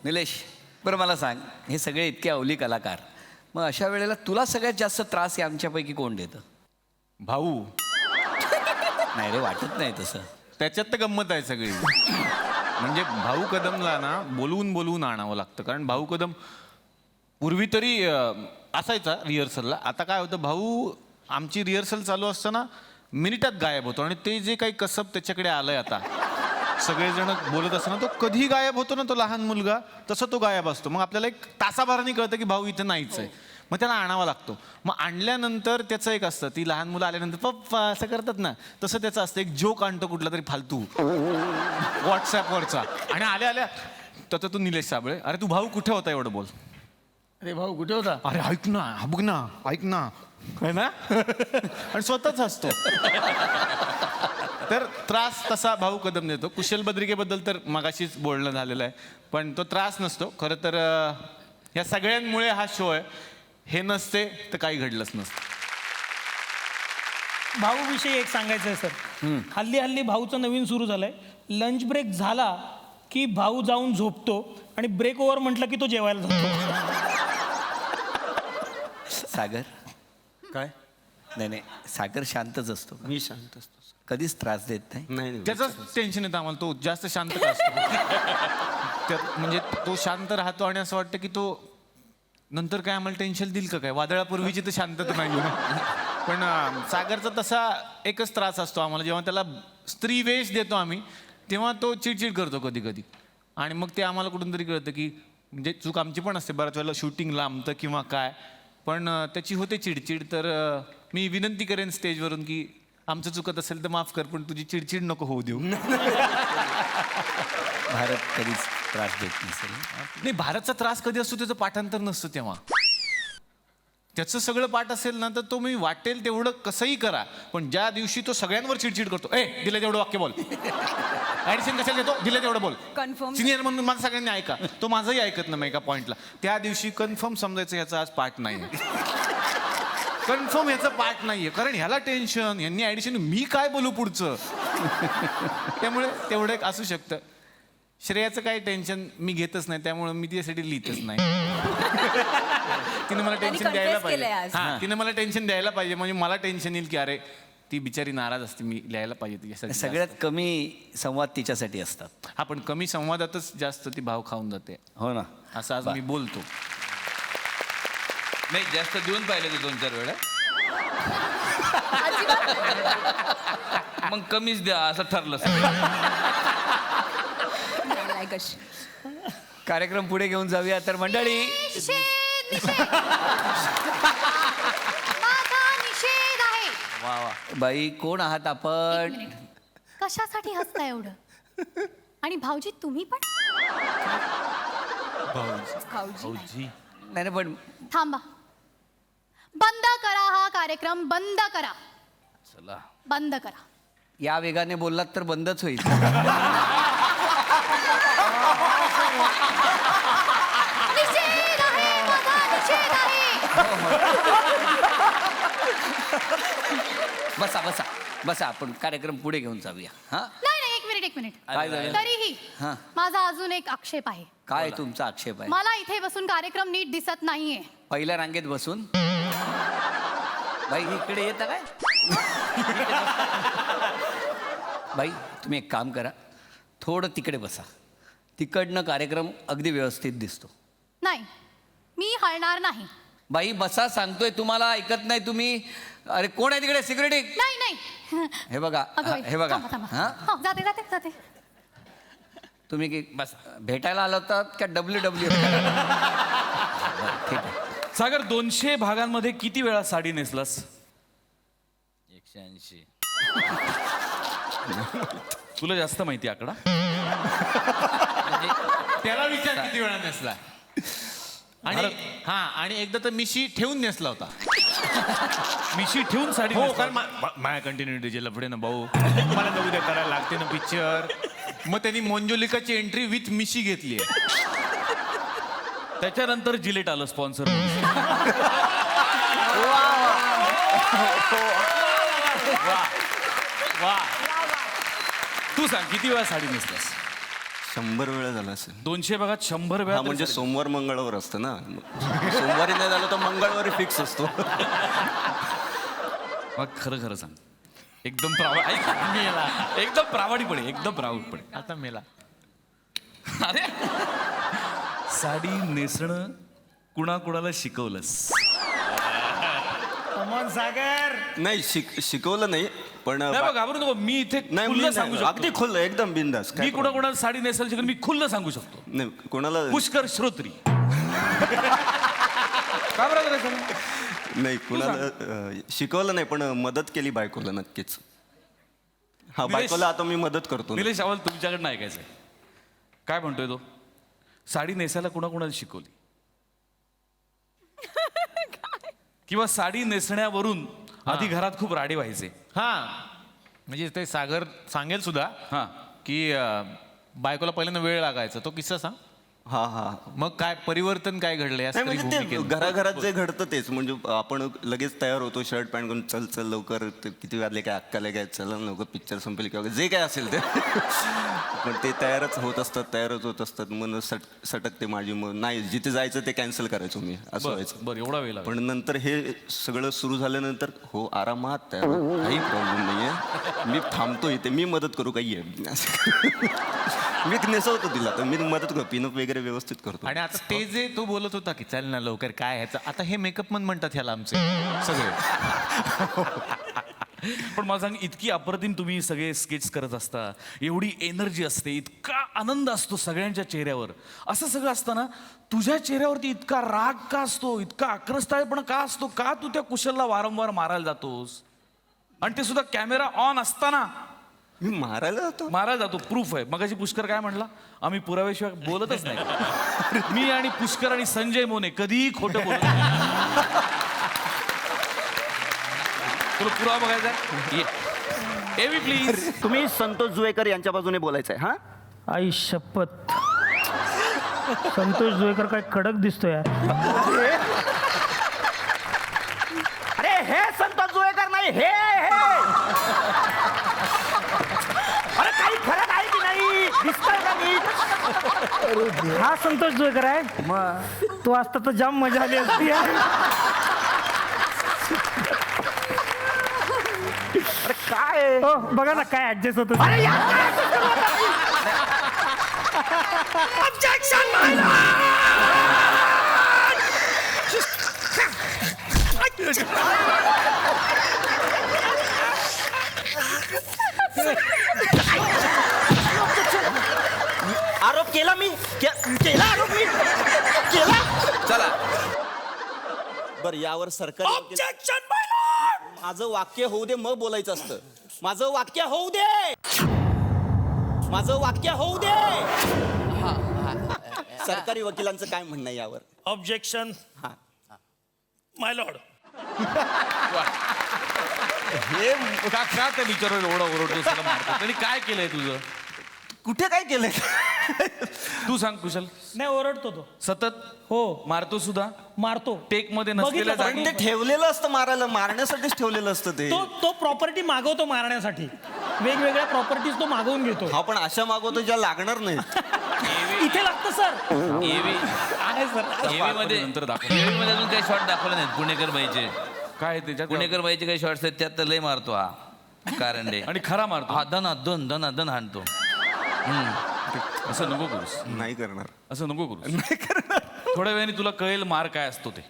निलेश, बरं मला सांग, हे सगळे इतके अवली कलाकार, मग अशा वेळेला तुला सगळ्यात जास्त त्रास यांच्यापैकी कोण देतं? भाऊ. नाही रे, वाटत नाही तसं. त्याच्यात तर गंमत आहे सगळी. म्हणजे भाऊ कदमला ना बोलवून बोलवून आणावं लागतं, कारण भाऊ कदम पूर्वी तरी असायचा रिहर्सलला. आता काय होतं, भाऊ आमची रिहर्सल चालू असताना मिनिटात गायब होतो, आणि ते जे काही कसब त्याच्याकडे आलंय आता, सगळेजण बोलत असताना तो कधी गायब होतो ना, तो लहान मुलगा तसं तो गायब असतो. मग आपल्याला एक तासाभराने कळतं की भाऊ इथं नाहीच आहे. मग त्याला आणावा लागतो. मग आणल्यानंतर त्याचं एक असतं, ती लहान मुलं आल्यानंतर पप्पा असं करतात ना, तसं त्याचं असतं, एक जोक आणतो कुठला तरी फालतू व्हॉट्सॲपवरचा, आणि आल्या आल्या तर तू निलेश साबळे, अरे तू भाऊ कुठे होता एवढं बोल. अरे भाऊ कुठे होता? अरे ऐक ना, हा बघ ना, ऐक ना, है ना. आणि स्वतःच हसतो. तर त्रास तसा भाऊ कदम देतो. कुशल बद्रिकेबद्दल तर मगाशीच बोलणं झालेलं आहे, पण तो त्रास नसतो खरं तर. या सगळ्यांमुळे हा शो आहे. हे नसते तर काही घडलंच नसतं. भाऊ विषयी एक सांगायचं आहे सर. हल्ली हल्ली भाऊचं नवीन सुरू झालंय, लंच ब्रेक झाला की भाऊ जाऊन झोपतो, आणि ब्रेक ओव्हर म्हटलं की तो जेवायला जातो. सागर, काय? नाही नाही, सागर शांतच असतो का? मी शांत असतो सर. कधीच त्रास देत नाही. नाही त्याचंच टेन्शन येतं आम्हाला. तो जास्त शांत का असतो. म्हणजे तो शांत राहतो, आणि असं वाटतं की तो नंतर काय आम्हाला टेन्शन देईल का काय. वादळापूर्वीची तर शांतता नाही ना. पण सागरचा तसा एकच त्रास असतो आम्हाला, जेव्हा त्याला स्त्री वेश देतो आम्ही, तेव्हा तो चिडचिड करतो कधी कधी. आणि मग ते आम्हाला कुठून तरी कळतं की म्हणजे चूक आमची पण असते बऱ्याच वेळेला, शूटिंग लांबतं किंवा काय, पण त्याची होते चिडचिड. तर मी विनंती करेन स्टेजवरून की आमचं चुकत असेल तर माफ कर, पण तुझी चिडचिड नको होऊ देऊ. भारत कधीच त्रास देत नसेल. नाही, भारतचा त्रास कधी असतो त्याचं पाठांतर नसतं तेव्हा. त्याचं सगळं पाठ असेल ना, तर तो मी वाटेल तेवढं कसंही करा, पण ज्या दिवशी तो सगळ्यांवर चिडचिड करतो, दिलं तेवढं वाक्य बोल, ऍडिशन कशाला देतो, दिलं तेवढं बोल, सिनियर म्हणून माझं सगळ्यांनी ऐका, तो माझंही ऐकत नाही एका पॉईंटला, त्या दिवशी कन्फर्म समजायचं याचा आज पाठ नाही. कन्फर्म याचं पाठ नाहीये, कारण ह्याला टेन्शन, यांनी ऍडिशन, मी काय बोलू पुढचं. त्यामुळे तेवढं एक असू शकतं. श्रेयाचं काही टेन्शन मी घेतच नाही, त्यामुळे मी तिच्यासाठी लिहितच नाही. तिने मला टेन्शन द्यायला पाहिजे. हा, तिने मला टेन्शन द्यायला पाहिजे, म्हणजे मला टेन्शन येईल की अरे ती बिचारी नाराज असते, मी लिहायला पाहिजे तिच्यासाठी. सगळ्यात कमी संवाद तिच्यासाठी असतात. हा, पण कमी संवादातच जास्त ती भाव खाऊन जाते. हो ना. असं आज मी बोलतो. नाही, जास्त देऊन पाहिलं ते 2-4 वेळा. मग कमीच द्या असं ठरलं. कार्यक्रम पुढे घेऊन जाऊया तर मंडळी. निषेध आहे. वा वा बाई, कोण आहात आपण? कशासाठी हसता एवढं? आणि भाऊजी तुम्ही पण? भाऊजी नाही नाही, पण थांबा, बंद करा हा कार्यक्रम, बंद करा. चला, बंद करा. या वेगाने बोललात तर बंदच होईल. निषेध आहे माझा, निषेध आहे. बसा बसा बसा, आपण कार्यक्रम पुढे घेऊन जाऊया. हा, नाही नाही, एक मिनिट. काय झालं? तरीही हा. माझा अजून एक आक्षेप आहे. काय तुमचा आक्षेप आहे? मला इथे बसून कार्यक्रम नीट दिसत नाहीये. पहिल्या रांगेत बसून? बाई इकडे येता काय? बाई तुम्ही एक काम करा, थोडं तिकडे बसा, तिकडनं कार्यक्रम अगदी व्यवस्थित दिसतो. नाही, मी हलणार नाही. बाई बसा, सांगतोय तुम्हाला, ऐकत नाही तुम्ही. अरे कोण आहे तिकडे? सिक्युरिटी. नाही नाही. हे बघा, अगं बाई, हे बघा. थांबा, थांबा. हा, हो, जाते जाते जाते. तुम्ही की बस भेटायला आला होतात का WW? ठीक आहे. सागर, 200 भागांमध्ये किती वेळा साडी नेसलास? 180. तुला जास्त माहिती आकडा? त्याला विचार किती वेळा नेसला. आणि हा, आणि एकदा तर मिशी ठेवून नेसला होता. मिशी ठेवून साडी हो, नेसला? कारण माझ्या कंटिन्युटीचे लफडे ना भाऊ, मला तर उद्या करायला लागते ना पिक्चर. मग त्यांनी मोंजोलिकाची एंट्री विथ मिशी घेतली आहे. त्याच्यानंतर जिलेट आलं स्पॉन्सर. वा, तू सांग किती वेळा साडी नेसलास? 100 वेळा झाला असेल. 200 भागात 100 हा वेळा म्हणजे तरी सोमवार मंगळवार असतं ना. सोमवारी नाही झालं तर मंगळवारी फिक्स असतो. मग खरं खरं सांग. एकदम एकदम प्रामाणिकपणे, एकदम प्रामाणिकपणे. आता मेला. अरे साडी नेसणं कुणाकुणाला शिकवलंस? कमॉन सागर. नाही शिकवलं नाही पण नाही बा, घाबरू नको. मी इथे नाही खुल्लं सांगू मी अगदी शकतो. खुल्लं एकदम बिंदास. मी कुणाकुणाला साडी नेसायला शिकलो, मी खुल्लं सांगू शकतो. नाही कोणाला पुष्कर श्रोत्री. का बरं करायचं? नाही कुणाला शिकवलं नाही पण मदत केली बायकोला नक्कीच. हा निलेश- बायकोला आता मी मदत करतो ना. निलेश अवल, तुमच्याकडनं ऐकायचंय. काय म्हणतोय तो? साडी नेसायला कुणाकुणाला शिकवली? किंवा साडी नेसण्यावरून आधी घरात खूप राडे व्हायचे. हा म्हणजे ते सागर सांगेल सुद्धा हा की बायकोला पहिल्यांदा वेळ लागायचा. तो किस्सा सांग. हा हा मग काय परिवर्तन काय घडलं या नाही स्त्री म्हणजे ते भूमिकेत? घराघरात जे घडतं तेच म्हणजे आपण लगेच तयार होतो शर्ट पॅन्ट करून चल चल लवकर ते किती वाजले काय अक्काले काय चल लवकर पिक्चर संपेल किंवा जे काय असेल ते. पण ते तयारच होत असतात मन सटकते माझी. मग नाही जिथे जायचं ते कॅन्सल करायचो मी असं व्हायचं. बरं, एवढा वेळ लागला. पण नंतर हे सगळं सुरू झाल्यानंतर हो आरामात तयार काही प्रॉब्लेम नाहीये. मी थांबतो इथे मी मदत करू काही आहे. मी नेसवतो तिला तर मी मदत करतो पिनअप वगैरे व्यवस्थित करतो. आणि आता ते जे तो बोलत होता की चल ना लवकर काय ह्याचं आता हे मेकअप मन म्हणतात ह्याला आमचे सगळे. पण मला सांग, इतकी अप्रतिम तुम्ही सगळे स्केच करत असता, एवढी एनर्जी असते, इतका आनंद असतो सगळ्यांच्या चेहऱ्यावर. असं सगळं असताना तुझ्या चेहऱ्यावरती इतका राग का असतो, इतका आक्रस्ताळेपणा का असतो? का तू त्या कुशलला वारंवार मारायला जातोस? आणि ते सुद्धा कॅमेरा ऑन असताना मी मारायला जातो. मारायला जातो. प्रूफ आहे. मगाशी पुष्कर काय म्हणला? आम्ही पुराव्याशिवाय बोलतच नाही. मी आणि पुष्कर आणि संजय मोने कधीही खोटं बोलत नाही. तुला पुरावा बघायचा आहे? ये. एवी प्लीज. तुम्ही संतोष जुवेकर यांच्या बाजूने बोलायचंय. हा आई शपथ. संतोष जुवेकर काय कडक दिसतोय यार. अरे हे संतोष जुवेकर नाही हे अरे काही फरक आहे की नाही दिसतोय का नीट? हा संतोष जुवेकर आहे. मग तो असता तर जाम मजा आली असती यार. अरे काय हो बघा ना काय ऍडजस्ट होत. अरे यार काय असं करू आता? Objection, आरोप केला मी केला आरोप मी केला. चला बरं यावर सरकारी ऑब्जेक्शन माझं वाक्य होऊ दे मग बोलायचं असतं. माझं वाक्य होऊ दे. माझं वाक्य होऊ दे. सरकारी वकिलांचं काय म्हणणं आहे यावर? ऑब्जेक्शन हा माय लॉर्ड. हे का का त्या विचारावर एवढा ओरडतोस, त्याला मारतोस? त्यांनी काय केलंय तुझं? कुठे काय केलंय? तू सांग कुशल. नाही ओरडतो तो सतत हो मारतो सुद्धा. मारतो. टेक मध्ये नसलेल्या बघितलं जागी. पण ते ठेवलेलं असतं मारायला मारण्यासाठीच ठेवलेलं असतं ते. तो प्रॉपर्टी मागवतो मारण्यासाठी. वेगवेगळ्या प्रॉपर्टीज तो मागवून घेतो. हा पण अशा मागवतो ज्या लागणार नाहीत. इथे लागतं सर. आहे सर. एवीमध्ये नंतर दाखव. एवीमध्ये अजून काही शॉट दाखवले नाहीत. पुणेकर बाईचे काय त्याच्यात पुणेकर बाईचे काही शॉर्ट्स आहेत त्यात तर लय मारतो हा कारंडे. आणि खरा मारतो. हा दन हाणतो. असं नको करूस. नाही करणार. असं नको करूस. थोड्या वेळाने तुला कळेल मार काय असतो ते.